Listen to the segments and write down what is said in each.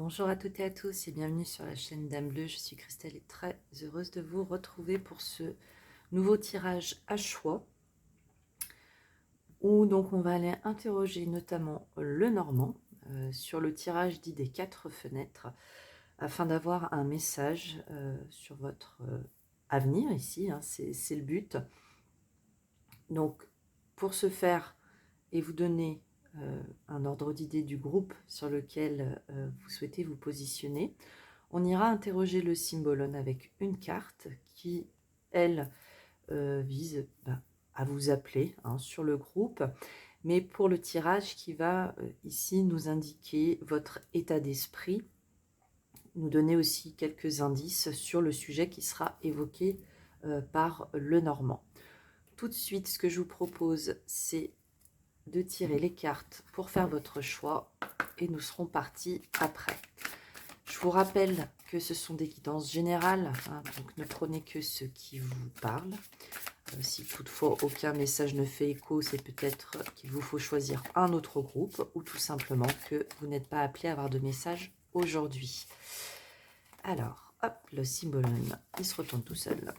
Bonjour à toutes et à tous et bienvenue sur la chaîne Dame Bleue. Je suis Christelle et très heureuse de vous retrouver pour ce nouveau tirage à choix où donc on va aller interroger notamment le Normand sur le tirage dit des 4 fenêtres afin d'avoir un message sur votre avenir ici, hein, c'est le but. Donc pour ce faire et vous donner un ordre d'idée du groupe sur lequel vous souhaitez vous positionner, on ira interroger le symbolone avec une carte qui, elle, vise à vous appeler sur le groupe, mais pour le tirage qui va ici nous indiquer votre état d'esprit, nous donner aussi quelques indices sur le sujet qui sera évoqué par le Normand. Tout de suite, ce que je vous propose, c'est de tirer les cartes pour faire votre choix et nous serons partis après. Je vous rappelle que ce sont des guidances générales, hein, donc ne prenez que ce qui vous parle. Si toutefois aucun message ne fait écho, c'est peut-être qu'il vous faut choisir un autre groupe ou tout simplement que vous n'êtes pas appelé à avoir de message aujourd'hui. Alors, hop, le symbolone, il se retourne tout seul.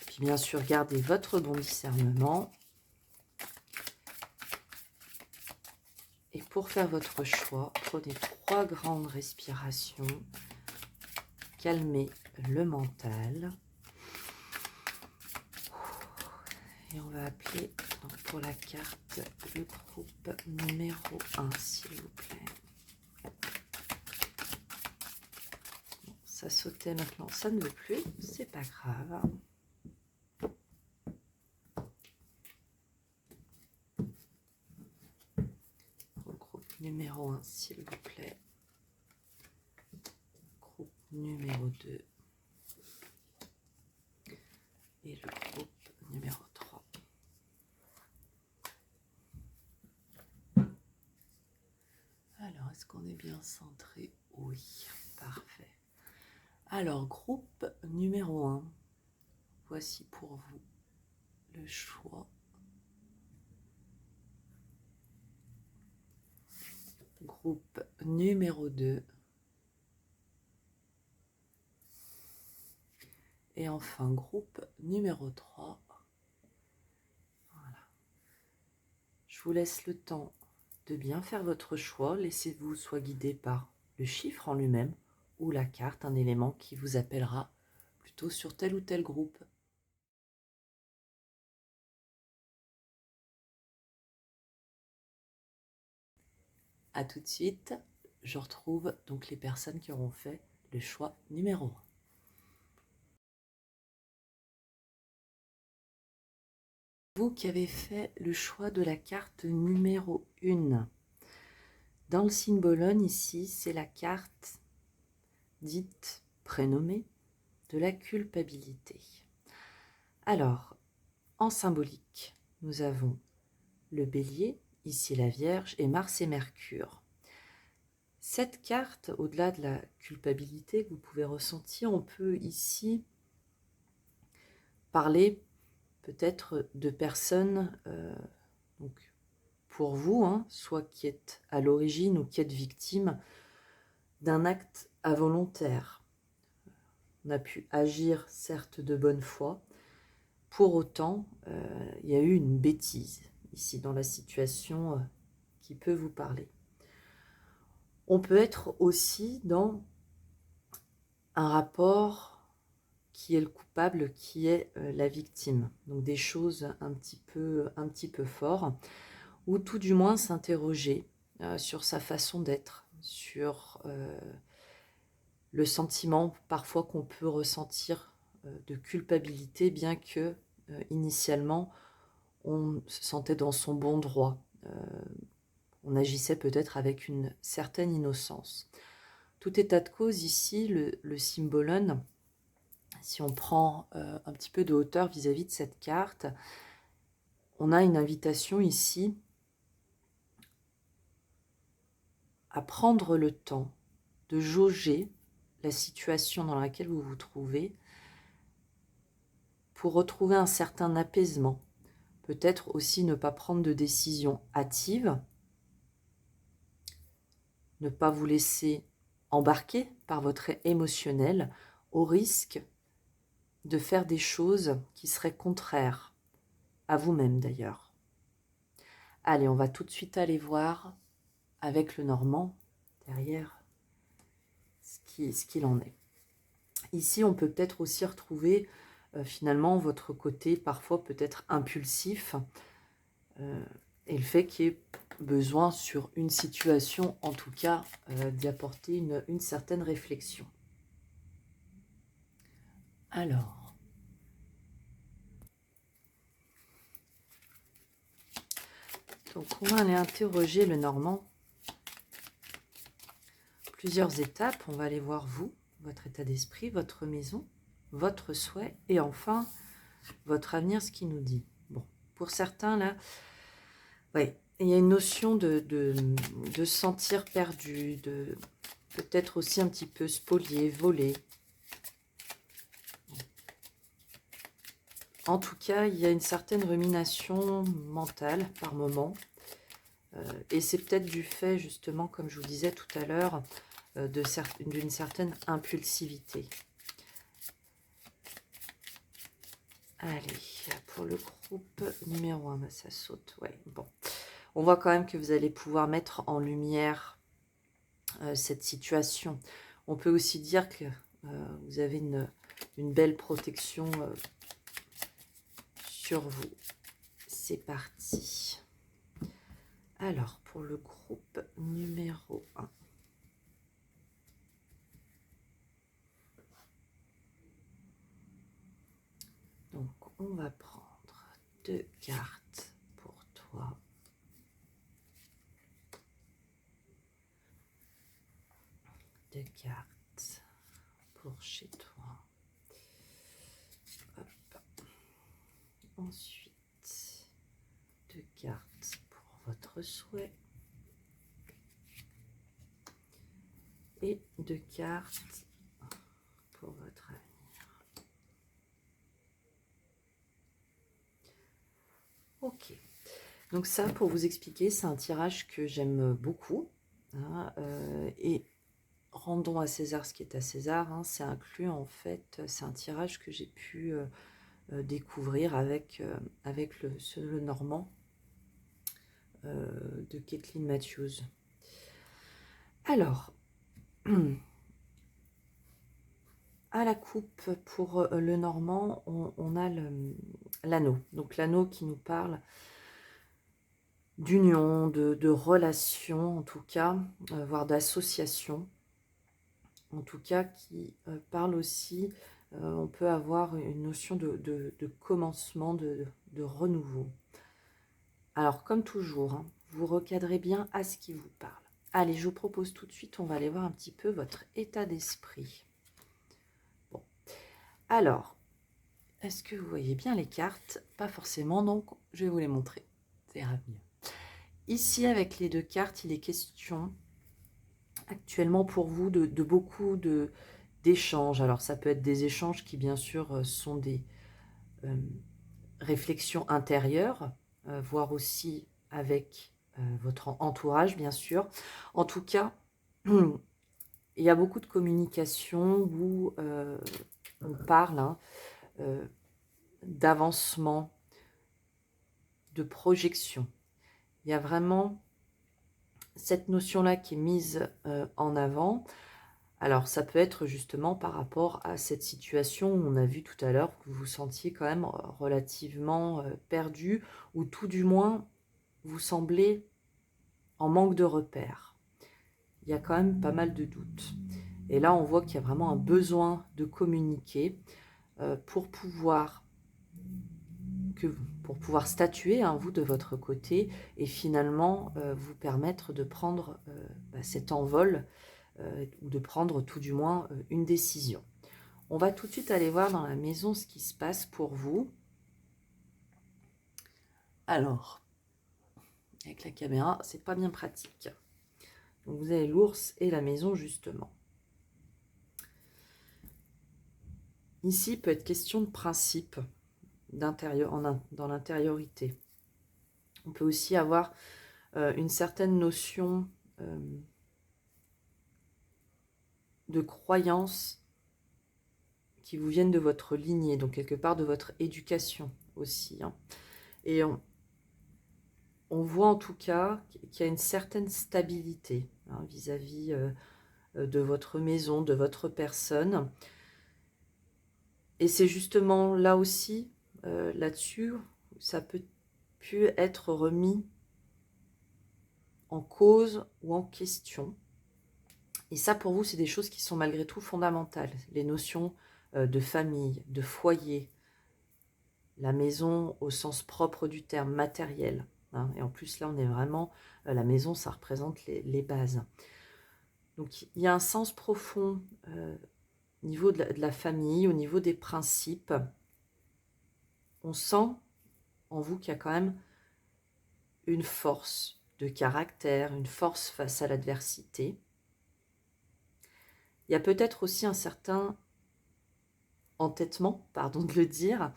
Puis bien sûr, gardez votre bon discernement. Et pour faire votre choix, prenez 3 grandes respirations. Calmez le mental. Et on va appeler donc pour la carte le groupe numéro 1, s'il vous plaît. Bon, ça sautait maintenant, ça ne veut plus, c'est pas grave. Pour le groupe numéro 1, s'il vous plaît. Groupe numéro 2. Et le groupe numéro 3. Alors, est-ce qu'on est bien centré? Oui, parfait. Alors, groupe numéro 1. Voici pour vous le choix. Groupe numéro 2. Et enfin, groupe numéro 3. Voilà. Je vous laisse le temps de bien faire votre choix. Laissez-vous soit guidé par le chiffre en lui-même ou la carte, un élément qui vous appellera plutôt sur tel ou tel groupe. A tout de suite. Je retrouve donc les personnes qui auront fait le choix numéro 1. Vous qui avez fait le choix de la carte numéro 1. Dans le symbolone ici, c'est la carte dite prénommée de la culpabilité. Alors, en symbolique, nous avons le bélier, ici la Vierge, et Mars et Mercure. Cette carte, au-delà de la culpabilité que vous pouvez ressentir, on peut ici parler peut-être de personnes, donc pour vous, soit qui êtes à l'origine ou qui êtes victime d'un acte involontaire. On a pu agir, certes, de bonne foi. Pour autant, il y a eu une bêtise ici dans la situation qui peut vous parler. On peut être aussi dans un rapport qui est le coupable, qui est la victime. Donc des choses un petit peu fort, ou tout du moins s'interroger sur sa façon d'être, sur le sentiment parfois qu'on peut ressentir de culpabilité, bien que initialement on se sentait dans son bon droit. On agissait peut-être avec une certaine innocence. Tout état de cause ici, le symbolone, si on prend un petit peu de hauteur vis-à-vis de cette carte, on a une invitation ici à prendre le temps de jauger la situation dans laquelle vous vous trouvez pour retrouver un certain apaisement. Peut-être aussi ne pas prendre de décision hâtive, ne pas vous laisser embarquer par votre émotionnel au risque de faire des choses qui seraient contraires à vous-même d'ailleurs. Allez, on va tout de suite aller voir avec le Normand derrière ce qu'il en est. Ici, on peut peut-être aussi retrouver finalement votre côté parfois peut-être impulsif et le fait qu'il y ait besoin sur une situation, en tout cas, d'y apporter une certaine réflexion. Alors, donc on va aller interroger le Normand. Plusieurs étapes, on va aller voir vous, votre état d'esprit, votre maison, votre souhait et enfin votre avenir, ce qu'il nous dit. Bon, pour certains là, ouais, il y a une notion de se sentir perdu, de peut-être aussi un petit peu spolié, volé. En tout cas, il y a une certaine rumination mentale par moment. Et c'est peut-être du fait, justement, comme je vous disais tout à l'heure, d'une certaine impulsivité. Allez, pour le groupe numéro 1, bah ça saute. Ouais, bon. On voit quand même que vous allez pouvoir mettre en lumière cette situation. On peut aussi dire que vous avez une belle protection sur vous. C'est parti. Alors, pour le groupe numéro 1. Donc, on va prendre 2 cartes pour toi. Deux cartes pour chez toi. Hop. Ensuite, 2 cartes pour votre souhait. Et 2 cartes pour votre avenir. Ok. Donc ça, pour vous expliquer, c'est un tirage que j'aime beaucoup. Hein, et rendons à César ce qui est à César. Hein, c'est inclus, en fait, c'est un tirage que j'ai pu découvrir avec le Normand de Kathleen Matthews. Alors, à la coupe pour le Normand, on a l'anneau. Donc l'anneau qui nous parle d'union, de relation en tout cas, voire d'association. En tout cas, qui parle aussi, on peut avoir une notion de commencement, de renouveau. Alors, comme toujours, hein, vous recadrez bien à ce qui vous parle. Allez, je vous propose tout de suite, on va aller voir un petit peu votre état d'esprit. Bon. Alors, est-ce que vous voyez bien les cartes? Pas forcément, donc je vais vous les montrer. Ça ira mieux. Ici, avec les 2 cartes, il est question actuellement pour vous de beaucoup d'échanges. Alors, ça peut être des échanges qui, bien sûr, sont des réflexions intérieures, voire aussi avec votre entourage, bien sûr. En tout cas, il y a beaucoup de communication où on parle hein, d'avancement, de projection. Il y a vraiment cette notion-là qui est mise en avant. Alors, ça peut être justement par rapport à cette situation où on a vu tout à l'heure que vous vous sentiez quand même relativement perdu, ou tout du moins, vous semblez en manque de repères. Il y a quand même pas mal de doutes. Et là, on voit qu'il y a vraiment un besoin de communiquer pour pouvoir statuer, hein, vous, de votre côté, et finalement vous permettre de prendre cet envol, ou de prendre tout du moins une décision. On va tout de suite aller voir dans la maison ce qui se passe pour vous. Alors, avec la caméra, c'est pas bien pratique. Donc vous avez l'ours et la maison, justement. Ici, il peut être question de principe dans l'intériorité. On peut aussi avoir une certaine notion de croyances qui vous viennent de votre lignée, donc quelque part de votre éducation aussi, hein. Et on voit en tout cas qu'il y a une certaine stabilité, hein, vis-à-vis de votre maison, de votre personne. Et c'est justement là aussi, là-dessus, ça peut pu être remis en cause ou en question. Et ça, pour vous, c'est des choses qui sont malgré tout fondamentales. Les notions de famille, de foyer, la maison au sens propre du terme, matériel, hein. Et en plus, là, on est vraiment... la maison, ça représente les bases. Donc, il y a un sens profond au niveau de la famille, au niveau des principes. On sent en vous qu'il y a quand même une force de caractère, une force face à l'adversité. Il y a peut-être aussi un certain entêtement, pardon de le dire,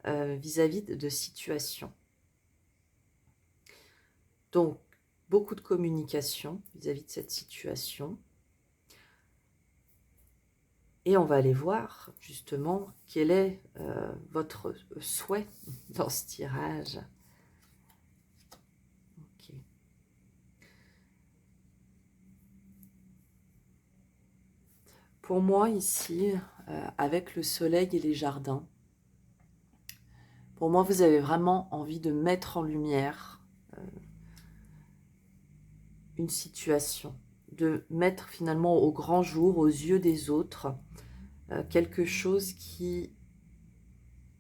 vis-à-vis de situations. Donc, beaucoup de communication vis-à-vis de cette situation. Et on va aller voir justement quel est votre souhait dans ce tirage. Ok. Pour moi ici, avec le soleil et les jardins, pour moi vous avez vraiment envie de mettre en lumière une situation, de mettre finalement au grand jour, aux yeux des autres, quelque chose qui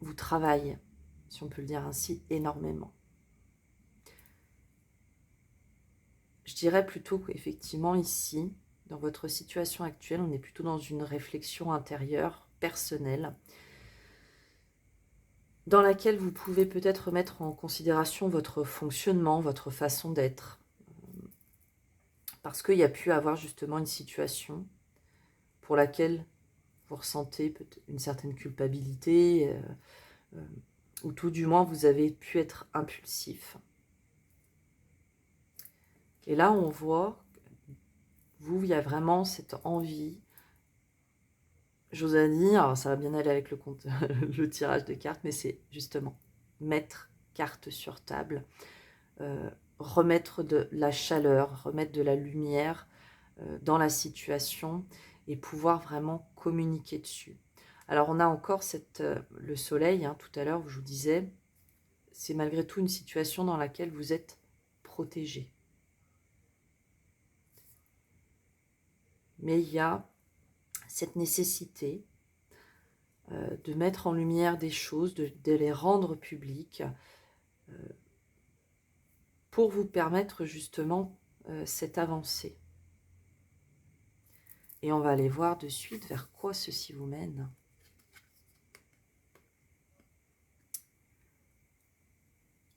vous travaille, si on peut le dire ainsi, énormément. Je dirais plutôt qu'effectivement ici, dans votre situation actuelle, on est plutôt dans une réflexion intérieure, personnelle, dans laquelle vous pouvez peut-être mettre en considération votre fonctionnement, votre façon d'être, parce qu'il y a pu avoir justement une situation pour laquelle vous ressentez une certaine culpabilité, ou tout du moins vous avez pu être impulsif. Et là on voit, vous, il y a vraiment cette envie, j'ose dire, alors ça va bien aller avec le tirage de cartes, mais c'est justement mettre carte sur table, remettre de la chaleur, remettre de la lumière dans la situation et pouvoir vraiment communiquer dessus. Alors on a encore le soleil, hein, tout à l'heure je vous disais, c'est malgré tout une situation dans laquelle vous êtes protégé. Mais il y a cette nécessité de mettre en lumière des choses, de les rendre publiques, pour vous permettre justement cette avancée. Et on va aller voir de suite vers quoi ceci vous mène.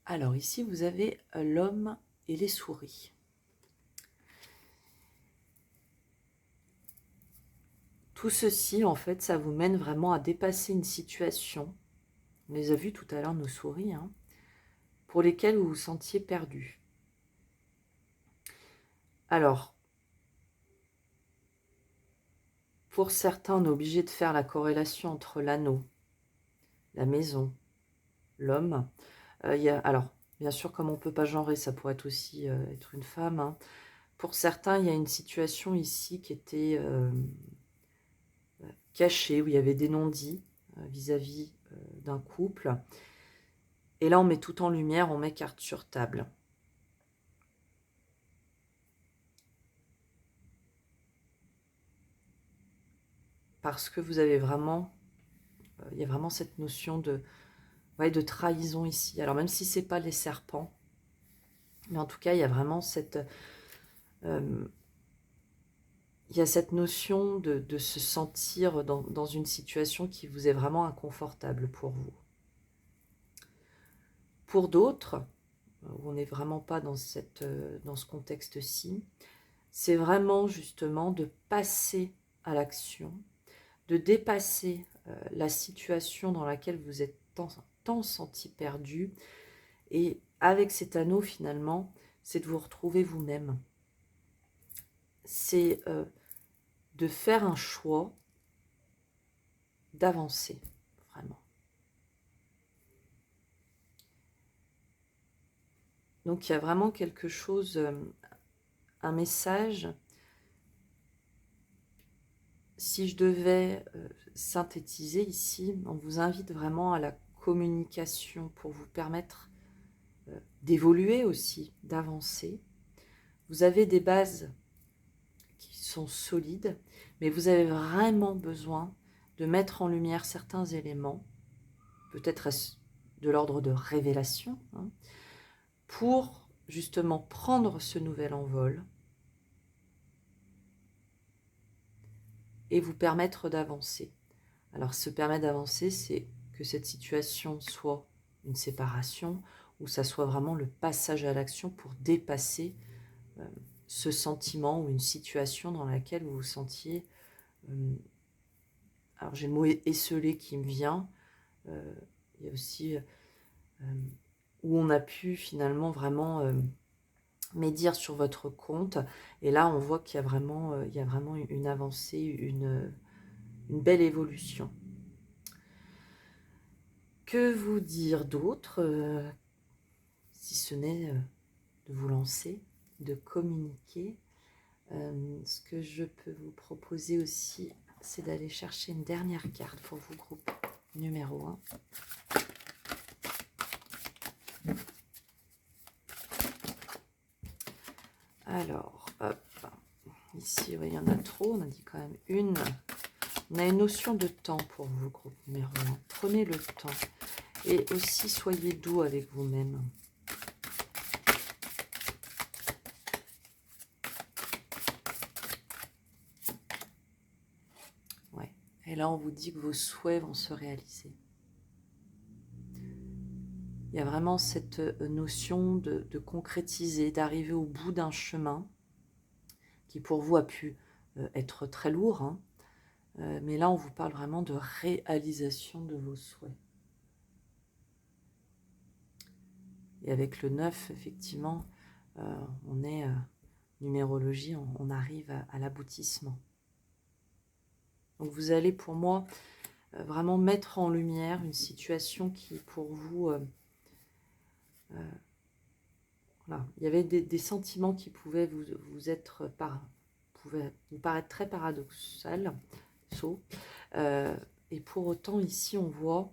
Alors ici, vous avez l'homme et les souris. Tout ceci, en fait, ça vous mène vraiment à dépasser une situation. On les a vus tout à l'heure, nos souris, hein, pour lesquelles vous vous sentiez perdu. Alors, pour certains, on est obligé de faire la corrélation entre l'anneau, la maison, l'homme. Alors, bien sûr, comme on ne peut pas genrer, ça pourrait être aussi être une femme, hein. Pour certains, il y a une situation ici qui était cachée, où il y avait des non-dits vis-à-vis d'un couple. Et là, on met tout en lumière, on met carte sur table. Parce que vous avez vraiment, il y a vraiment cette notion de trahison ici. Alors même si ce n'est pas les serpents, mais en tout cas, il y a vraiment cette... il y a cette notion de se sentir dans une situation qui vous est vraiment inconfortable pour vous. Pour d'autres, où on n'est vraiment pas dans ce contexte-ci, c'est vraiment justement de passer à l'action, de dépasser la situation dans laquelle vous êtes tant senti perdu. Et avec cet anneau, finalement, c'est de vous retrouver vous-même. C'est de faire un choix, d'avancer, vraiment. Donc il y a vraiment quelque chose, un message. Si je devais synthétiser ici, on vous invite vraiment à la communication pour vous permettre d'évoluer aussi, d'avancer. Vous avez des bases qui sont solides, mais vous avez vraiment besoin de mettre en lumière certains éléments, peut-être de l'ordre de révélation, hein, pour justement prendre ce nouvel envol et vous permettre d'avancer. Alors, se permettre d'avancer, c'est que cette situation soit une séparation ou ça soit vraiment le passage à l'action pour dépasser ce sentiment ou une situation dans laquelle vous vous sentiez... alors, j'ai le mot esseulé qui me vient. Il y a aussi où on a pu finalement vraiment médire sur votre compte. Et là, on voit qu'il y a vraiment une avancée, une belle évolution. Que vous dire d'autre, si ce n'est de vous lancer, de communiquer. Ce que je peux vous proposer aussi, c'est d'aller chercher une dernière carte pour vous, groupe numéro 1. Alors, hop, ici, oui, il y en a trop, on a dit quand même une. On a une notion de temps pour vous, groupe numéro 1. Prenez le temps et aussi soyez doux avec vous-même. Ouais. Et là, on vous dit que vos souhaits vont se réaliser. Il y a vraiment cette notion de concrétiser, d'arriver au bout d'un chemin qui pour vous a pu être très lourd, hein. Mais là, on vous parle vraiment de réalisation de vos souhaits. Et avec le 9, effectivement, on est, numérologie, on arrive à l'aboutissement. Donc vous allez, pour moi, vraiment mettre en lumière une situation qui, pour vous... voilà, il y avait des sentiments qui pouvaient vous être pouvaient vous paraître très paradoxaux. Et pour autant, ici, on voit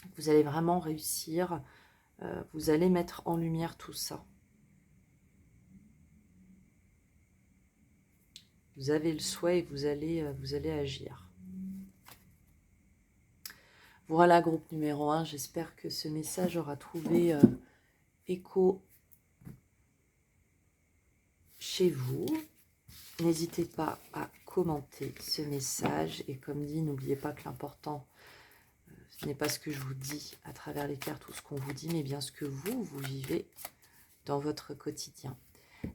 que vous allez vraiment réussir. Vous allez mettre en lumière tout ça. Vous avez le souhait et vous allez agir. Voilà, groupe numéro 1. J'espère que ce message aura trouvé écho chez vous. N'hésitez pas à commenter ce message. Et comme dit, n'oubliez pas que l'important, ce n'est pas ce que je vous dis à travers les cartes ou ce qu'on vous dit, mais bien ce que vous vivez dans votre quotidien.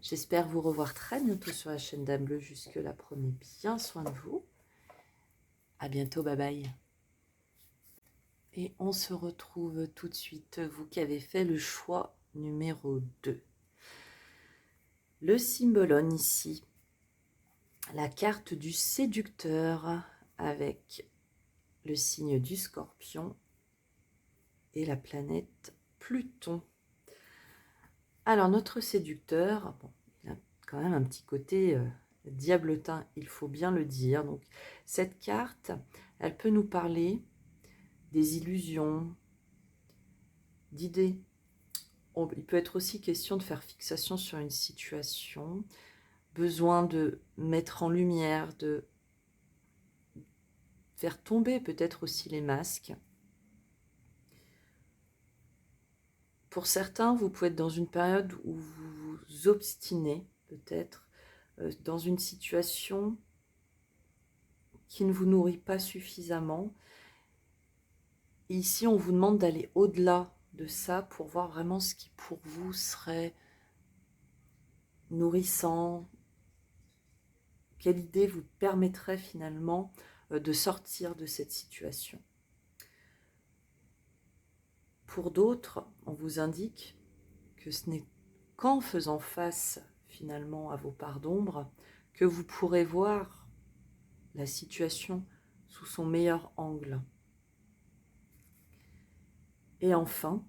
J'espère vous revoir très bientôt sur la chaîne Dame Bleue. Jusque-là, prenez bien soin de vous. À bientôt, bye bye. Et on se retrouve tout de suite, vous qui avez fait le choix numéro 2. Le symbolone ici, la carte du séducteur avec le signe du Scorpion et la planète Pluton. Alors notre séducteur, bon, il a quand même un petit côté diablotin, il faut bien le dire. Donc cette carte, elle peut nous parler des illusions, d'idées. Il peut être aussi question de faire fixation sur une situation, besoin de mettre en lumière, de faire tomber peut-être aussi les masques. Pour certains, vous pouvez être dans une période où vous vous obstinez, peut-être, dans une situation qui ne vous nourrit pas suffisamment. Et ici, on vous demande d'aller au-delà de ça pour voir vraiment ce qui pour vous serait nourrissant, quelle idée vous permettrait finalement de sortir de cette situation. Pour d'autres, on vous indique que ce n'est qu'en faisant face finalement à vos parts d'ombre que vous pourrez voir la situation sous son meilleur angle. Et enfin,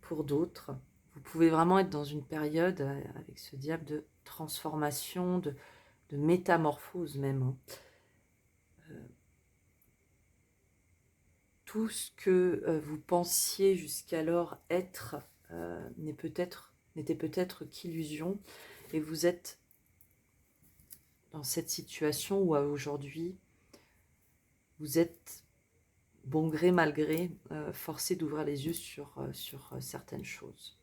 pour d'autres, vous pouvez vraiment être dans une période avec ce diable de transformation, de métamorphose même. Hein. Tout ce que vous pensiez jusqu'alors être n'était peut-être qu'illusion, et vous êtes dans cette situation où aujourd'hui vous êtes bon gré mal gré forcé d'ouvrir les yeux sur certaines choses.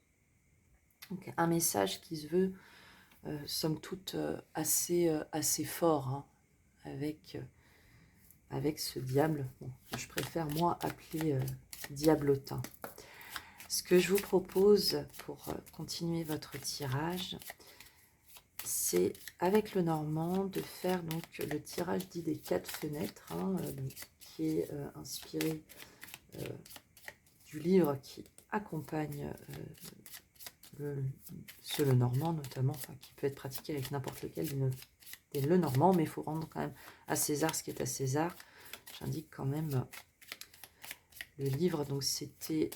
Donc, un message qui se veut somme toute assez fort, hein, avec ce diable, bon, que je préfère moi appeler diablotin. Ce que je vous propose pour continuer votre tirage, c'est avec le Normand de faire donc le tirage dit des 4 fenêtres, hein, donc, qui est inspiré du livre qui accompagne ce le Normand notamment, enfin, qui peut être pratiqué avec n'importe lequel des le Normand, mais il faut rendre quand même à César ce qui est à César. J'indique quand même le livre, donc c'était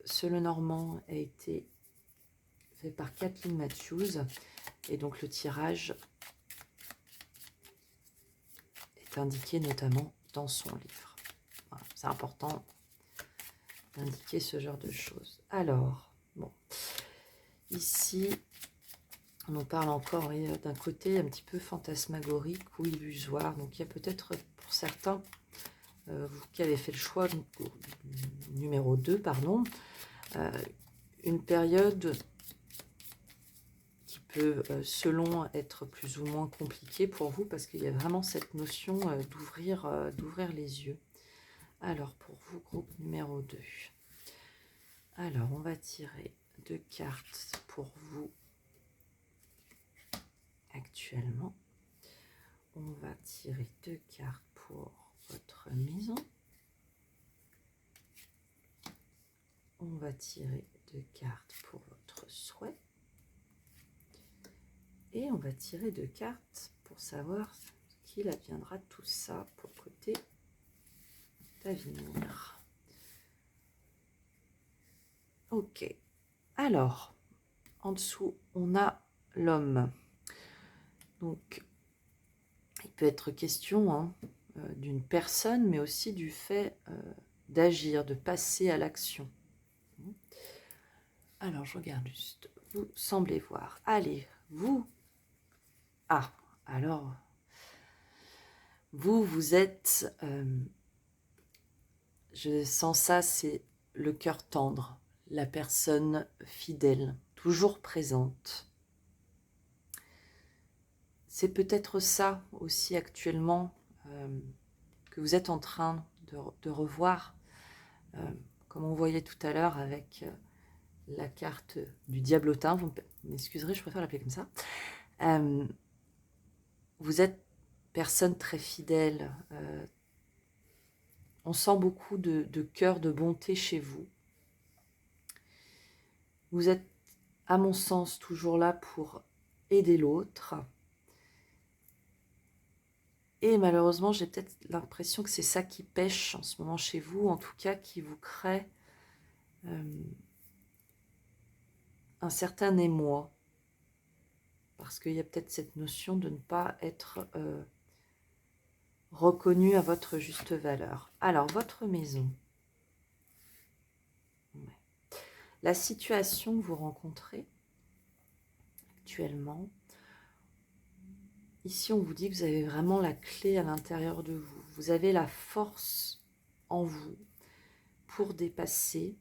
ce le Normand a été fait par Kathleen Matthews, et donc le tirage est indiqué notamment dans son livre. Voilà, c'est important d'indiquer ce genre de choses. Alors, bon, ici, on nous parle encore d'un côté un petit peu fantasmagorique ou illusoire. Donc il y a peut-être pour certains, vous qui avez fait le choix numéro 2, pardon, une période qui peut, selon, être plus ou moins compliquée pour vous, parce qu'il y a vraiment cette notion d'ouvrir les yeux. Alors, pour vous, groupe numéro 2. Alors, on va tirer 2 cartes pour vous actuellement. On va tirer 2 cartes pour votre maison. On va tirer 2 cartes pour votre souhait. Et on va tirer 2 cartes pour savoir ce qu'il adviendra de tout ça pour le côté d'avenir. Ok. Alors, en dessous, on a l'homme. Donc, il peut être question d'une personne, mais aussi du fait d'agir, de passer à l'action. Alors, je regarde juste. Vous semblez voir. Allez, vous. Ah, alors, vous êtes... je sens ça, c'est le cœur tendre, la personne fidèle, toujours présente. C'est peut-être ça aussi actuellement que vous êtes en train de revoir, comme on voyait tout à l'heure avec la carte du diablotin. Vous m'excuserez, je préfère l'appeler comme ça. Vous êtes personne très fidèle. On sent beaucoup de cœur, de bonté chez vous. Vous êtes, à mon sens, toujours là pour aider l'autre. Et malheureusement, j'ai peut-être l'impression que c'est ça qui pêche en ce moment chez vous, en tout cas qui vous crée un certain émoi. Parce qu'il y a peut-être cette notion de ne pas être reconnu à votre juste valeur. Alors, votre maison. Ouais. La situation que vous rencontrez actuellement, ici, on vous dit que vous avez vraiment la clé à l'intérieur de vous. Vous avez la force en vous pour dépasser,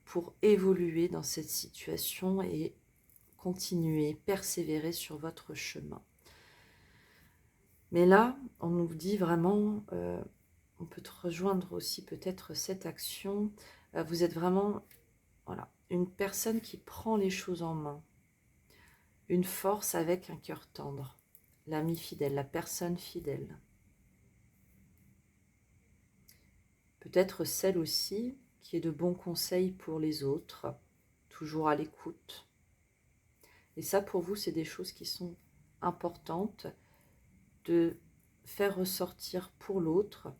pour évoluer dans cette situation et continuer, persévérer sur votre chemin. Mais là, on nous dit vraiment, on peut rejoindre aussi peut-être cette action. Vous êtes vraiment, voilà, une personne qui prend les choses en main. Une force avec un cœur tendre. L'ami fidèle, la personne fidèle. Peut-être celle aussi qui est de bons conseils pour les autres, toujours à l'écoute. Et ça, pour vous, c'est des choses qui sont importantes, de faire ressortir pour l'autre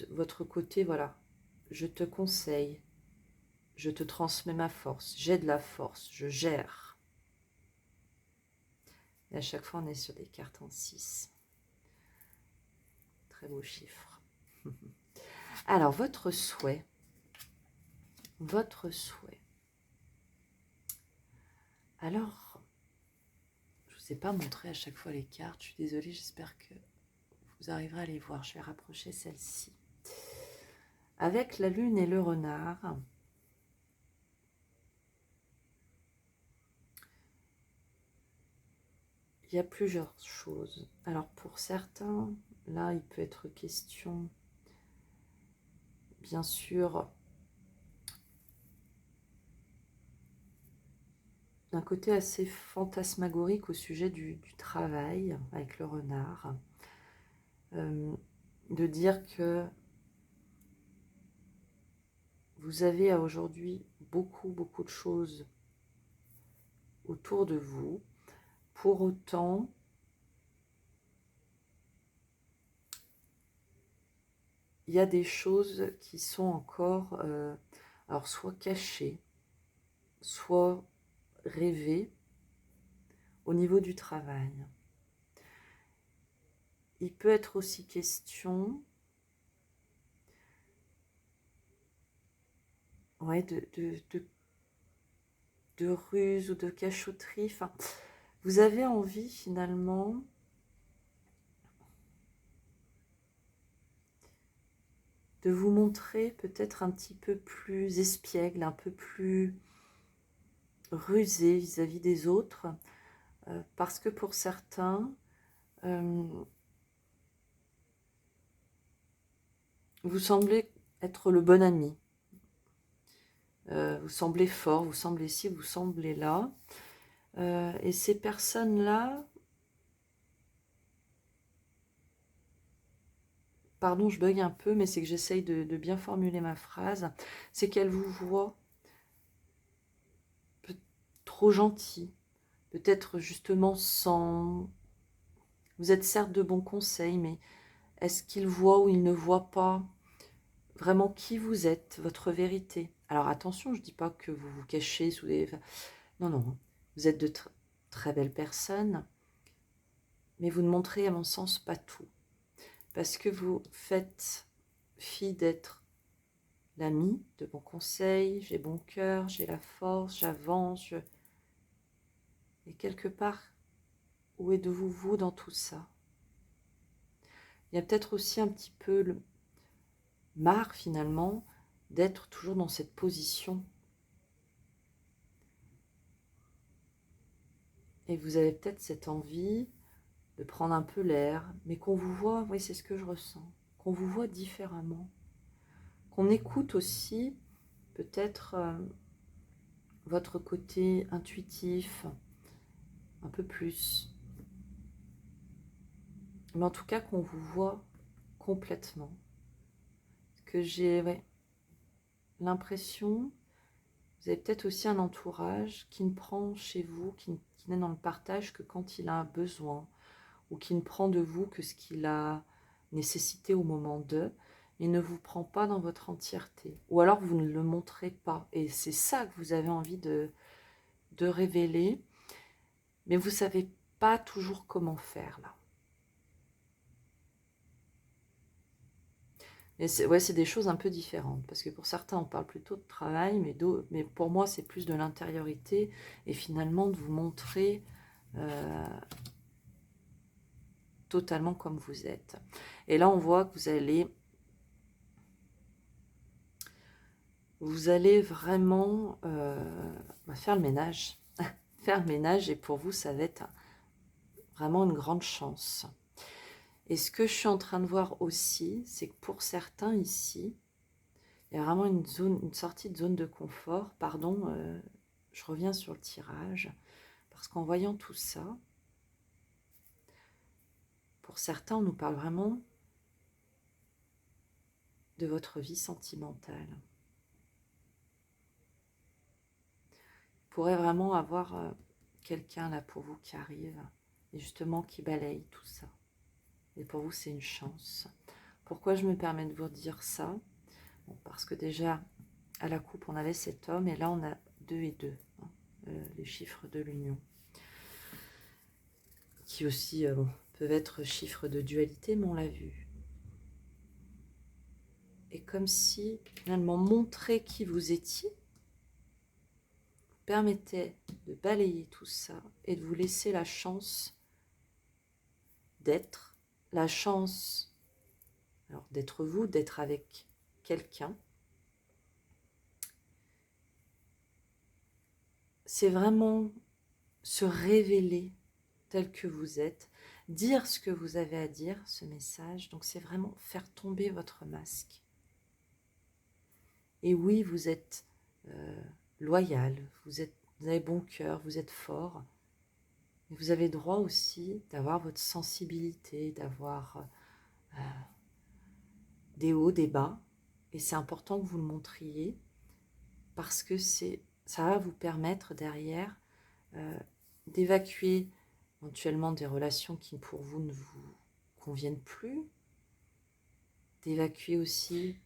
votre côté, voilà, je te conseille, je te transmets ma force, j'ai de la force, je gère. Et à chaque fois, on est sur des cartes en 6. Très beau chiffre. Alors, votre souhait. Votre souhait. Alors, je ne vous ai pas montré à chaque fois les cartes. Je suis désolée, j'espère que vous arriverez à les voir. Je vais rapprocher celle-ci. Avec la lune et le renard, il y a plusieurs choses. Alors, pour certains, là, il peut être question, bien sûr, d'un côté assez fantasmagorique au sujet du travail avec le renard. De dire que vous avez aujourd'hui beaucoup de choses autour de vous. Pour autant, il y a des choses qui sont encore, alors soit cachées, soit rêvées au niveau du travail. Il peut être aussi question, ouais, de ruse ou de cachotterie. Enfin, vous avez envie finalement de vous montrer peut-être un petit peu plus espiègle, un peu plus rusé vis-à-vis des autres, parce que pour certains, vous semblez être le bon ami. Vous semblez fort, vous semblez ci, vous semblez là. Et ces personnes-là, pardon, je bug un peu, mais c'est que j'essaye de bien formuler ma phrase, c'est qu'elles vous voient trop gentil, peut-être justement sans... Vous êtes certes de bons conseils, mais est-ce qu'ils voient ou ils ne voient pas vraiment qui vous êtes, votre vérité? Alors attention, je ne dis pas que vous vous cachez sous des... Non, non, vous êtes de très belles personnes, mais vous ne montrez à mon sens pas tout. Parce que vous faites fi d'être l'ami, de bons conseils, j'ai bon cœur, j'ai la force, j'avance. Et quelque part, où êtes-vous vous dans tout ça? Il y a peut-être aussi un petit peu le marre finalement d'être toujours dans cette position. Et vous avez peut-être cette envie de prendre un peu l'air, mais qu'on vous voit, oui c'est ce que je ressens, qu'on vous voit différemment, qu'on écoute aussi peut-être votre côté intuitif, un peu plus. Mais en tout cas qu'on vous voit complètement. Que j'ai l'impression, vous avez peut-être aussi un entourage qui ne prend chez vous, qui n'est dans le partage que quand il a besoin, ou qui ne prend de vous que ce qu'il a nécessité au moment d'eux, et ne vous prend pas dans votre entièreté. Ou alors vous ne le montrez pas. Et c'est ça que vous avez envie de révéler, mais vous ne savez pas toujours comment faire là. Mais c'est des choses un peu différentes, parce que pour certains, on parle plutôt de travail, mais pour moi, c'est plus de l'intériorité, et finalement de vous montrer totalement comme vous êtes. Et là, on voit que vous allez vraiment faire le ménage. Faire le ménage, et pour vous, ça va être vraiment une grande chance. Et ce que je suis en train de voir aussi, c'est que pour certains ici, il y a vraiment une sortie de zone de confort. Pardon, je reviens sur le tirage. Parce qu'en voyant tout ça, pour certains, on nous parle vraiment de votre vie sentimentale. Vous pourrez vraiment avoir quelqu'un là pour vous qui arrive et justement qui balaye tout ça. Et pour vous, c'est une chance. Pourquoi je me permets de vous dire ça? Bon, parce que déjà, à la coupe, on avait cet homme, et là, on a 2 et 2, hein, les chiffres de l'union. Qui aussi bon, peuvent être chiffres de dualité, mais on l'a vu. Et comme si, finalement, montrer qui vous étiez vous permettait de balayer tout ça et de vous laisser la chance d'être, la chance alors d'être vous, d'être avec quelqu'un. C'est vraiment se révéler tel que vous êtes, dire ce que vous avez à dire, ce message. Donc c'est vraiment faire tomber votre masque. Et oui, vous êtes loyal, vous avez bon cœur, vous êtes fort. Et vous avez droit aussi d'avoir votre sensibilité, d'avoir des hauts, des bas. Et c'est important que vous le montriez parce que ça va vous permettre derrière d'évacuer éventuellement des relations qui pour vous ne vous conviennent plus, d'évacuer aussi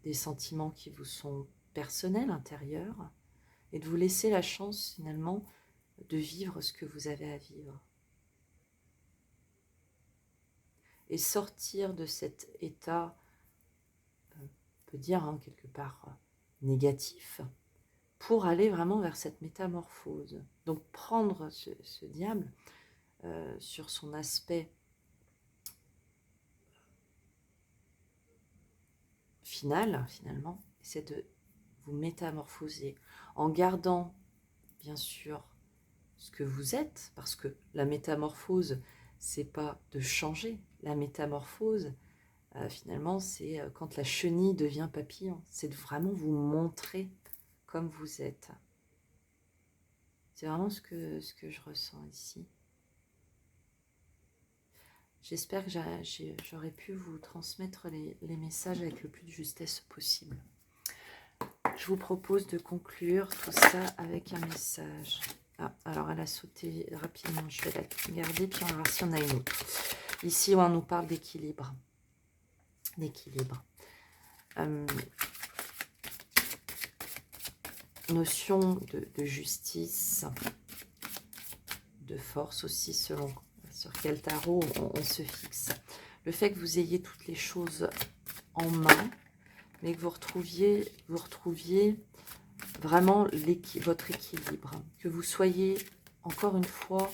des sentiments qui vous sont personnels, intérieurs, et de vous laisser la chance finalement de vivre ce que vous avez à vivre. Et sortir de cet état, on peut dire hein, quelque part négatif, pour aller vraiment vers cette métamorphose. Donc prendre ce diable sur son aspect final, finalement, c'est de vous métamorphoser en gardant, bien sûr, ce que vous êtes, parce que la métamorphose, c'est pas de changer. La métamorphose, finalement, c'est quand la chenille devient papillon. C'est de vraiment vous montrer comme vous êtes. C'est vraiment ce que je ressens ici. J'espère que j'aurais pu vous transmettre les messages avec le plus de justesse possible. Je vous propose de conclure tout ça avec un message. Ah, alors elle a sauté rapidement, je vais la garder, puis on va voir si on a une autre. Ici, on nous parle d'équilibre. Notion de justice, de force aussi, selon sur quel tarot on se fixe. Le fait que vous ayez toutes les choses en main, mais que vous retrouviez vraiment votre équilibre, que vous soyez encore une fois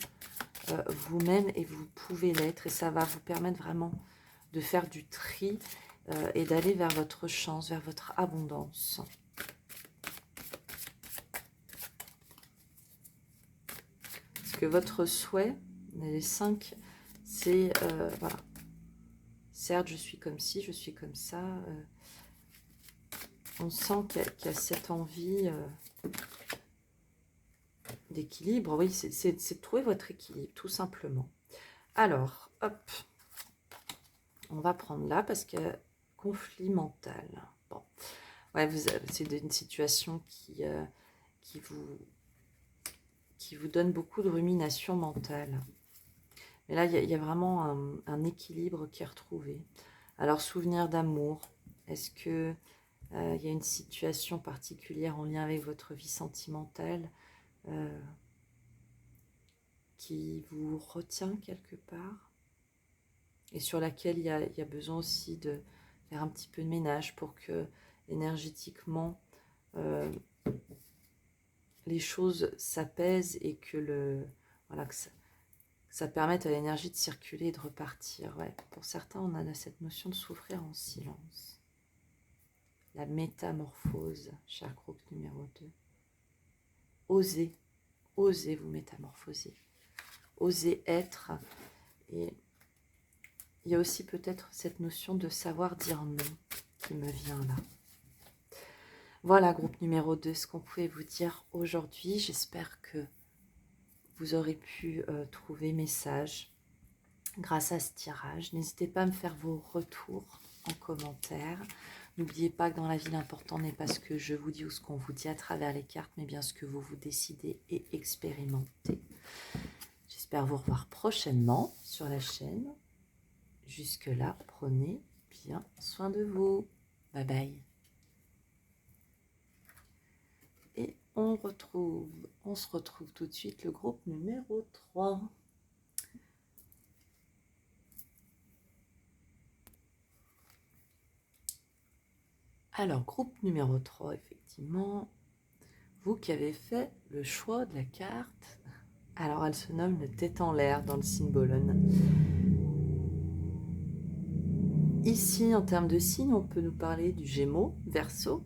vous-même, et vous pouvez l'être, et ça va vous permettre vraiment de faire du tri et d'aller vers votre chance, vers votre abondance. Parce que votre souhait, les 5, c'est voilà. Certes, je suis comme ci, je suis comme ça. On sent qu'il y a cette envie d'équilibre. Oui, c'est de trouver votre équilibre, tout simplement. Alors, hop, on va prendre là parce que conflit mental. Bon, ouais, c'est une situation qui vous donne beaucoup de rumination mentale. Mais là, il y a vraiment un équilibre qui est retrouvé. Alors, souvenir d'amour. Est-ce que il y a une situation particulière en lien avec votre vie sentimentale qui vous retient quelque part et sur laquelle il y a besoin aussi de faire un petit peu de ménage pour que énergétiquement les choses s'apaisent et que voilà, que ça permette à l'énergie de circuler et de repartir. Ouais. Pour certains, on a cette notion de souffrir en silence. La métamorphose, cher groupe numéro 2. Osez vous métamorphoser. Osez être. Et il y a aussi peut-être cette notion de savoir dire non qui me vient là. Voilà, groupe numéro 2, ce qu'on pouvait vous dire aujourd'hui. J'espère que vous aurez pu trouver message grâce à ce tirage. N'hésitez pas à me faire vos retours en commentaire. N'oubliez pas que dans la vie, l'important n'est pas ce que je vous dis ou ce qu'on vous dit à travers les cartes, mais bien ce que vous décidez et expérimentez. J'espère vous revoir prochainement sur la chaîne. jusque-là, prenez bien soin de vous. Bye bye. Et on se retrouve tout de suite le groupe numéro 3. Alors, groupe numéro 3, effectivement, vous qui avez fait le choix de la carte. Alors, elle se nomme le tête en l'air dans le signe Bolon. Ici, en termes de signes, on peut nous parler du Gémeaux, Verseau.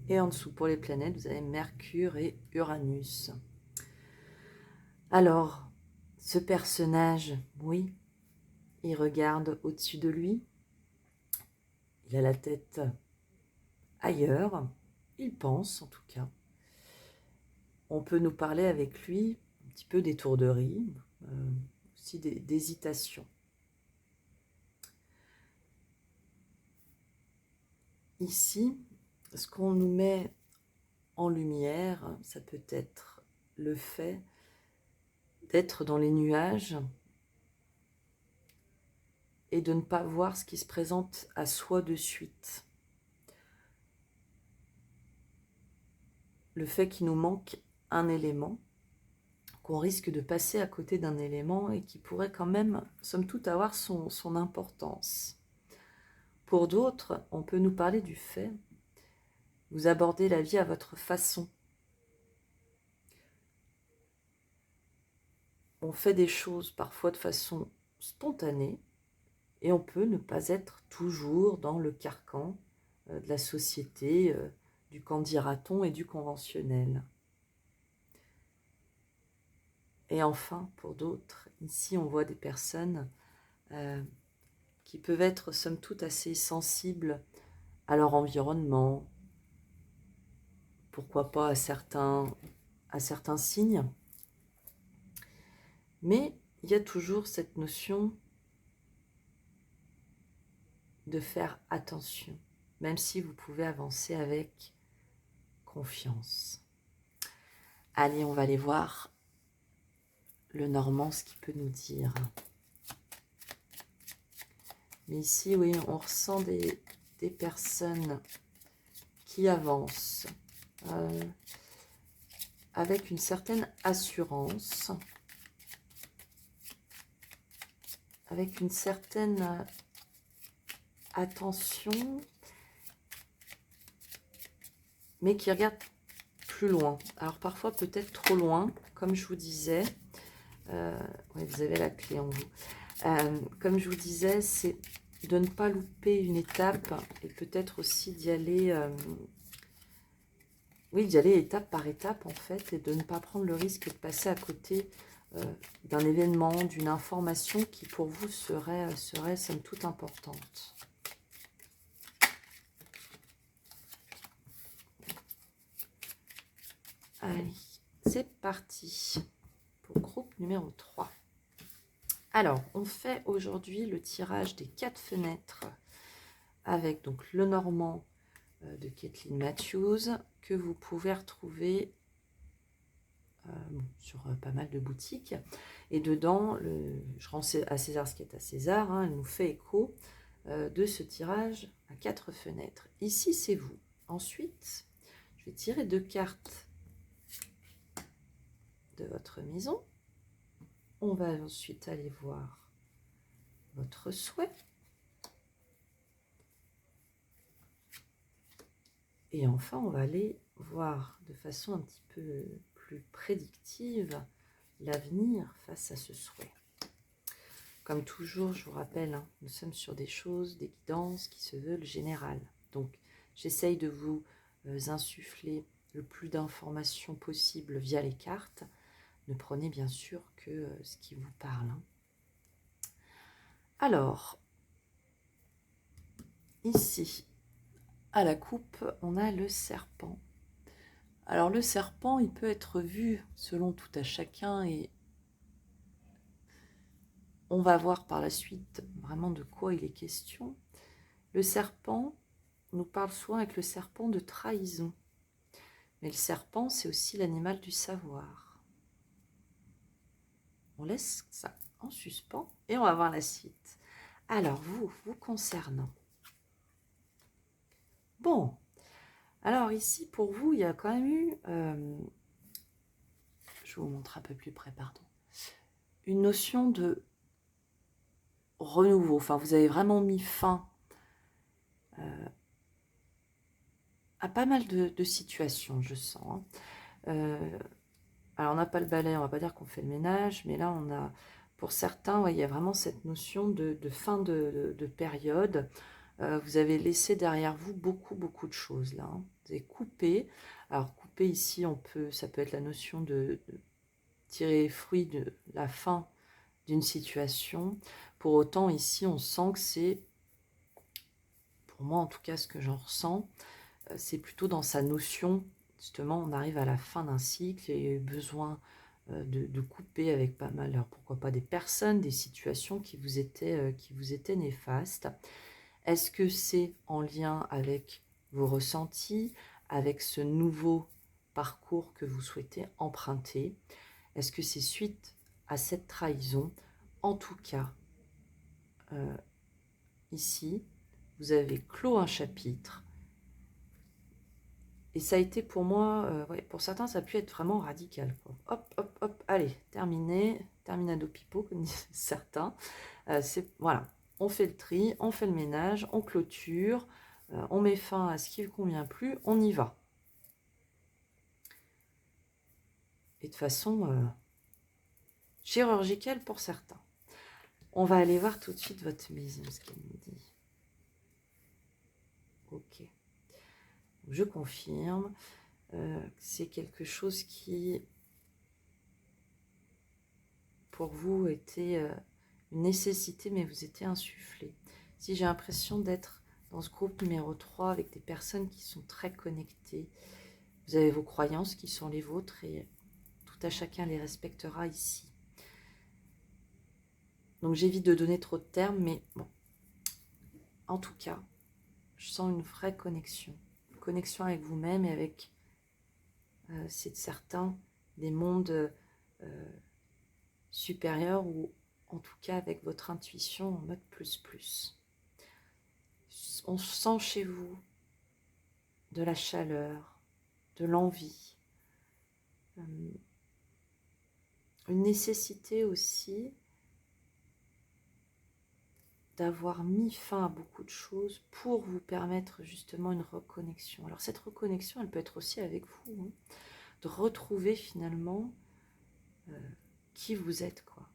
Et en dessous, pour les planètes, vous avez Mercure et Uranus. Alors, ce personnage, oui, il regarde au-dessus de lui. Il a la tête ailleurs. Il pense, en tout cas. On peut nous parler avec lui un petit peu d'étourderie, aussi d'hésitation. Ici, ce qu'on nous met en lumière, ça peut être le fait d'être dans les nuages et de ne pas voir ce qui se présente à soi de suite. Le fait qu'il nous manque un élément, qu'on risque de passer à côté d'un élément et qui pourrait quand même, somme toute, avoir son importance. Pour d'autres, on peut nous parler du fait, vous abordez la vie à votre façon. On fait des choses parfois de façon spontanée et on peut ne pas être toujours dans le carcan de la société, du qu'en dira-t-on et du conventionnel. Et enfin, pour d'autres, ici on voit des personnes qui peuvent être somme toute assez sensibles à leur environnement, pourquoi pas à certains signes, mais il y a toujours cette notion de faire attention, même si vous pouvez avancer avec confiance. Allez, on va aller voir le Normand, ce qu'il peut nous dire. Mais ici, oui, on ressent des personnes qui avancent avec une certaine assurance, avec une certaine attention, mais qui regardent plus loin. Alors parfois peut-être trop loin, comme je vous disais. Ouais, vous avez la clé en vous. Comme je vous disais, c'est de ne pas louper une étape et peut-être aussi d'y aller, d'y aller étape par étape en fait, et de ne pas prendre le risque de passer à côté d'un événement, d'une information qui pour vous serait somme toute importante. Allez, c'est parti pour groupe numéro 3. Alors, on fait aujourd'hui le tirage des 4 fenêtres avec donc le Normand de Kathleen Matthews que vous pouvez retrouver sur pas mal de boutiques. Et dedans, je rends à César ce qui est à César, hein, elle nous fait écho de ce tirage à 4 fenêtres. Ici, c'est vous. Ensuite, je vais tirer 2 cartes de votre maison. On va ensuite aller voir votre souhait. Et enfin, on va aller voir de façon un petit peu plus prédictive l'avenir face à ce souhait. Comme toujours, je vous rappelle, hein, nous sommes sur des choses, des guidances qui se veulent générales. Donc, j'essaye de vous insuffler le plus d'informations possible via les cartes. Ne prenez bien sûr que ce qui vous parle. Hein. Alors, ici, à la coupe, on a le serpent. Alors, le serpent, il peut être vu selon tout à chacun et on va voir par la suite vraiment de quoi il est question. Le serpent nous parle souvent avec le serpent de trahison. Mais le serpent, c'est aussi l'animal du savoir. On laisse ça en suspens et on va voir la suite. Alors, vous concernant. Bon, alors ici, pour vous, il y a quand même eu, je vous montre un peu plus près, pardon, une notion de renouveau. Enfin, vous avez vraiment mis fin à pas mal de situations, je sens. Hein. Alors, on n'a pas le balai, on va pas dire qu'on fait le ménage, mais là, on a, pour certains, ouais, il y a vraiment cette notion de fin de période. Vous avez laissé derrière vous beaucoup de choses, là. Hein. Vous avez coupé. Alors, couper ici, ça peut être la notion de tirer fruit de la fin d'une situation. Pour autant, ici, on sent que c'est, pour moi en tout cas, ce que j'en ressens, c'est plutôt dans sa notion, justement, on arrive à la fin d'un cycle et il y a eu besoin de couper avec pas mal, alors pourquoi pas des personnes, des situations qui vous étaient néfastes. Est-ce que c'est en lien avec vos ressentis, avec ce nouveau parcours que vous souhaitez emprunter? Est-ce que c'est suite à cette trahison? En tout cas, ici, vous avez clos un chapitre. Et ça a été pour moi, ouais, pour certains, ça a pu être vraiment radical. Quoi. Hop, hop, hop, allez, terminé, terminado pipo, comme disent certains. Voilà, on fait le tri, on fait le ménage, on clôture, on met fin à ce qui ne convient plus, on y va. Et de façon chirurgicale pour certains. On va aller voir tout de suite votre maison, ce qu'elle nous dit. Ok. Je confirme. C'est quelque chose qui, pour vous, était une nécessité, mais vous étiez insufflé. Si j'ai l'impression d'être dans ce groupe numéro 3 avec des personnes qui sont très connectées, vous avez vos croyances qui sont les vôtres et tout à chacun les respectera ici. Donc j'évite de donner trop de termes, mais bon, en tout cas, je sens une vraie connexion. Une connexion avec vous-même et avec, c'est certain, des mondes supérieurs ou en tout cas avec votre intuition en mode plus. On sent chez vous de la chaleur, de l'envie, une nécessité aussi d'avoir mis fin à beaucoup de choses pour vous permettre justement une reconnexion. Alors cette reconnexion, elle peut être aussi avec vous, hein, de retrouver finalement qui vous êtes, quoi.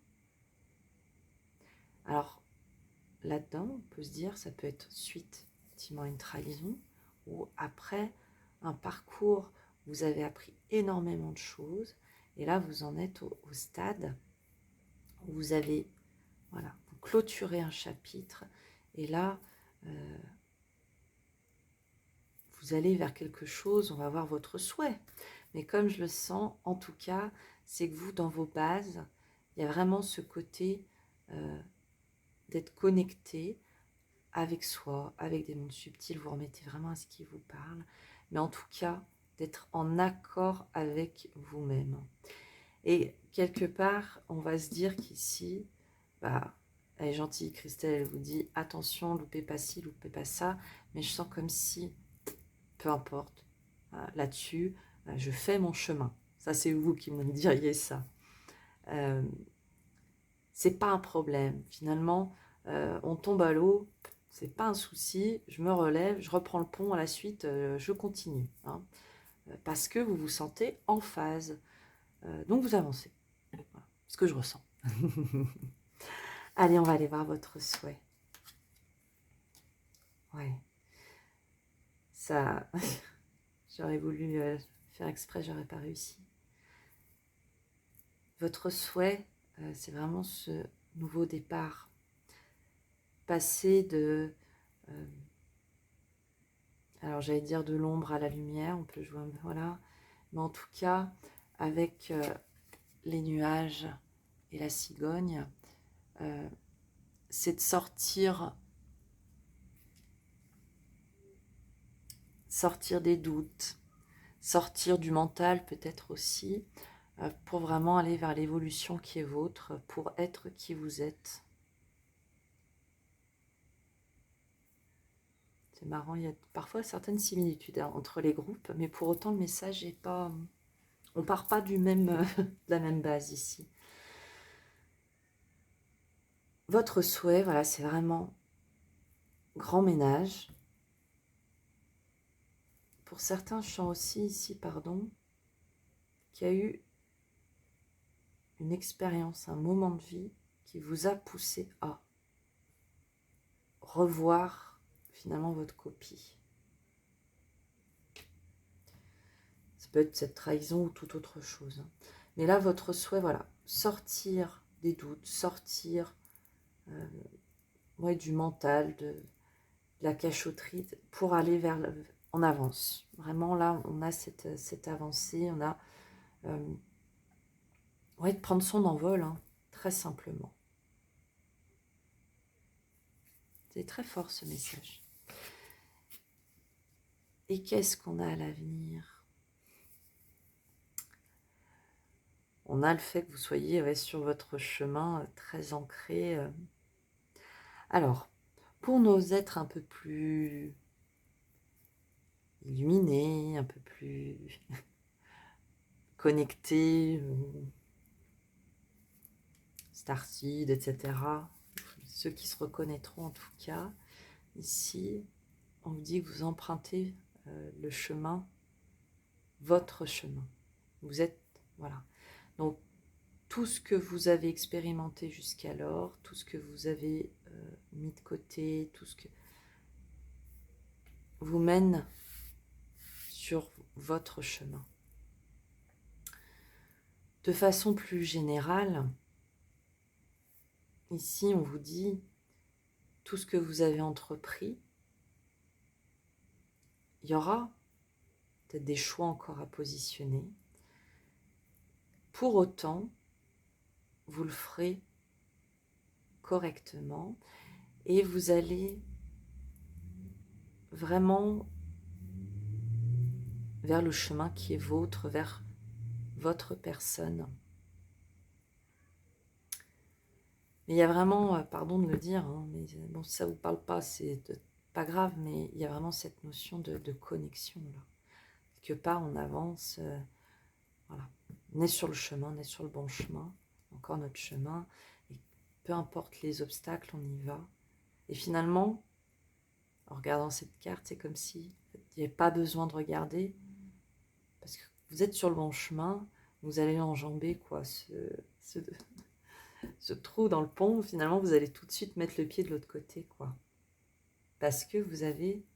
Alors là-dedans, on peut se dire, ça peut être suite effectivement à une trahison ou après un parcours où vous avez appris énormément de choses et là vous en êtes au stade où vous avez, voilà, vous clôturez un chapitre et là vous allez vers quelque chose, on va voir votre souhait. Mais comme je le sens, en tout cas, c'est que vous, dans vos bases, il y a vraiment ce côté d'être connecté avec soi, avec des mondes subtils, vous remettez vraiment à ce qui vous parle, mais en tout cas, d'être en accord avec vous-même. Et quelque part, on va se dire qu'ici, bah, elle est gentille, Christelle, elle vous dit, attention, loupez pas ci, loupez pas ça, mais je sens comme si, peu importe, là-dessus, je fais mon chemin. Ça, c'est vous qui me diriez ça. C'est pas un problème. Finalement, on tombe à l'eau, c'est pas un souci. Je me relève, je reprends le pont à la suite, je continue. Hein, parce que vous vous sentez en phase. Donc vous avancez. Voilà, ce que je ressens. Allez, on va aller voir votre souhait. Ouais. Ça, j'aurais voulu faire exprès, j'aurais pas réussi. Votre souhait, c'est vraiment ce nouveau départ. Passer de, alors j'allais dire de l'ombre à la lumière, on peut jouer, voilà. Mais en tout cas, avec les nuages et la cigogne, c'est de sortir des doutes, sortir du mental peut-être aussi, pour vraiment aller vers l'évolution qui est vôtre, pour être qui vous êtes. C'est marrant, il y a parfois certaines similitudes hein, entre les groupes, mais pour autant le message n'est pas... On part pas du même, de la même base ici. Votre souhait, voilà, c'est vraiment grand ménage. Pour certains, je sens aussi ici, pardon, qu'il y a eu une expérience, un moment de vie qui vous a poussé à revoir finalement votre copie. Ça peut être cette trahison ou toute autre chose. Mais là, votre souhait, voilà, sortir des doutes, sortir ouais, du mental, de la cachotterie, pour aller vers en avance. Vraiment, là, on a cette avancée, on a ouais, de prendre son envol, hein, très simplement. C'est très fort ce message. Et qu'est-ce qu'on a à l'avenir? On a le fait que vous soyez ouais, sur votre chemin très ancré. Alors, pour nos êtres un peu plus illuminés, un peu plus connectés, Starseed, etc., ceux qui se reconnaîtront en tout cas, ici, on vous dit que vous empruntez le chemin, votre chemin. Vous êtes, voilà. Donc, tout ce que vous avez expérimenté jusqu'alors, tout ce que vous avez mis de côté, tout ce que vous mène sur votre chemin. De façon plus générale, ici on vous dit tout ce que vous avez entrepris, il y aura peut-être des choix encore à positionner. Pour autant, vous le ferez correctement et vous allez vraiment vers le chemin qui est vôtre, vers votre personne. Mais il y a vraiment, pardon de le dire, hein, mais bon, si ça ne vous parle pas, c'est pas grave, mais il y a vraiment cette notion de connexion là. Quelque part, on avance, voilà. On est sur le chemin, on est sur le bon chemin, encore notre chemin, et peu importe les obstacles, on y va. Et finalement, en regardant cette carte, c'est comme si il n'y avait pas besoin de regarder, parce que vous êtes sur le bon chemin, vous allez enjamber quoi, ce trou dans le pont, finalement vous allez tout de suite mettre le pied de l'autre côté, quoi. Parce que vous avez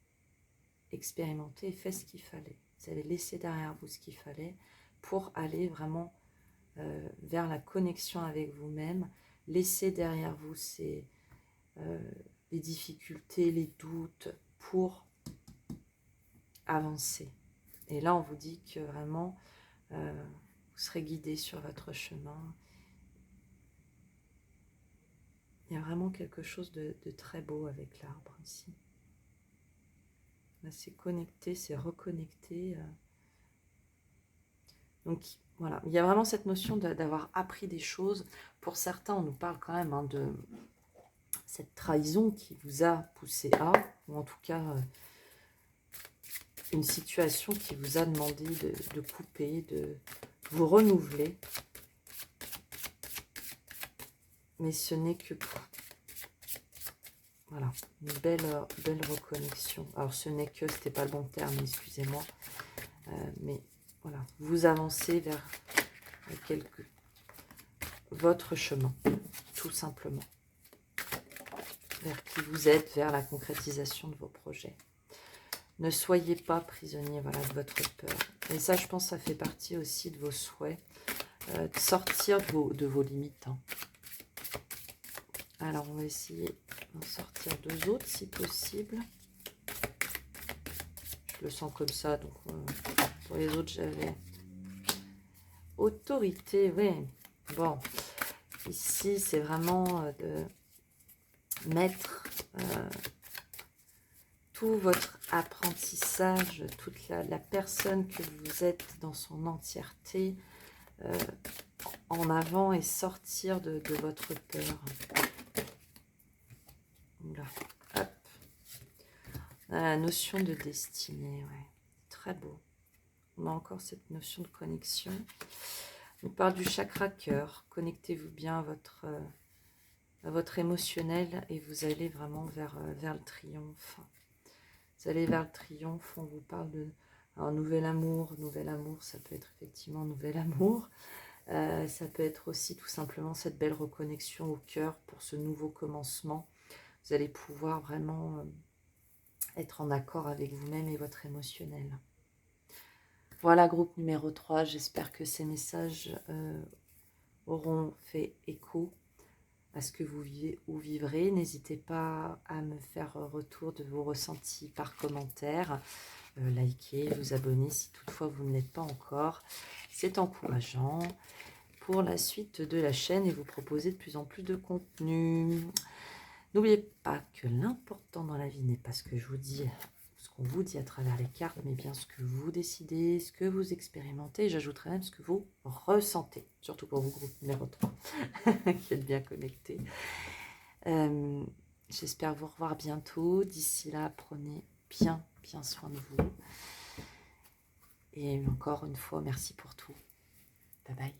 expérimenté et fait ce qu'il fallait. Vous avez laissé derrière vous ce qu'il fallait pour aller vraiment vers la connexion avec vous-même, laisser derrière vous les difficultés, les doutes, pour avancer. Et là, on vous dit que vraiment, vous serez guidé sur votre chemin. Il y a vraiment quelque chose de très beau avec l'arbre ici. C'est connecté, c'est reconnecté. Donc voilà, il y a vraiment cette notion d'avoir appris des choses. Pour certains, on nous parle quand même hein, de cette trahison qui vous a poussé à, ou en tout cas une situation qui vous a demandé de couper, de vous renouveler. Mais ce n'est que pour... Voilà, une belle reconnexion. Alors ce n'est que, c'était pas le bon terme, excusez-moi. Mais voilà, vous avancez vers votre chemin, tout simplement. Vers qui vous êtes, vers la concrétisation de vos projets. Ne soyez pas prisonnier voilà, de votre peur. Et ça, je pense, ça fait partie aussi de vos souhaits. De sortir de vos limites. Hein. Alors, on va essayer d'en sortir deux autres, si possible. Je le sens comme ça, donc pour les autres, j'avais autorité. Oui, bon. Ici, c'est vraiment de mettre tout votre apprentissage, toute la personne que vous êtes dans son entièreté en avant et sortir de votre peur. Là, hop. La notion de destinée, ouais. Très beau. On a encore cette notion de connexion. On parle du chakra cœur. Connectez-vous bien à votre émotionnel et vous allez vraiment vers le triomphe. Vous allez vers le triomphe. On vous parle de un nouvel amour. Nouvel amour, ça peut être effectivement nouvel amour. Ça peut être aussi tout simplement cette belle reconnexion au cœur pour ce nouveau commencement. Vous allez pouvoir vraiment être en accord avec vous-même et votre émotionnel. Voilà, groupe numéro 3. J'espère que ces messages auront fait écho à ce que vous vivez ou vivrez. N'hésitez pas à me faire retour de vos ressentis par commentaire. Likez, vous abonner si toutefois vous ne l'êtes pas encore. C'est encourageant pour la suite de la chaîne et vous proposer de plus en plus de contenu. N'oubliez pas que l'important dans la vie n'est pas ce que je vous dis, ce qu'on vous dit à travers les cartes, mais bien ce que vous décidez, ce que vous expérimentez. J'ajouterai même ce que vous ressentez, surtout pour vous, groupe numéro 3, qui êtes bien connectés. J'espère vous revoir bientôt. D'ici là, prenez bien soin de vous. Et encore une fois, merci pour tout. Bye bye.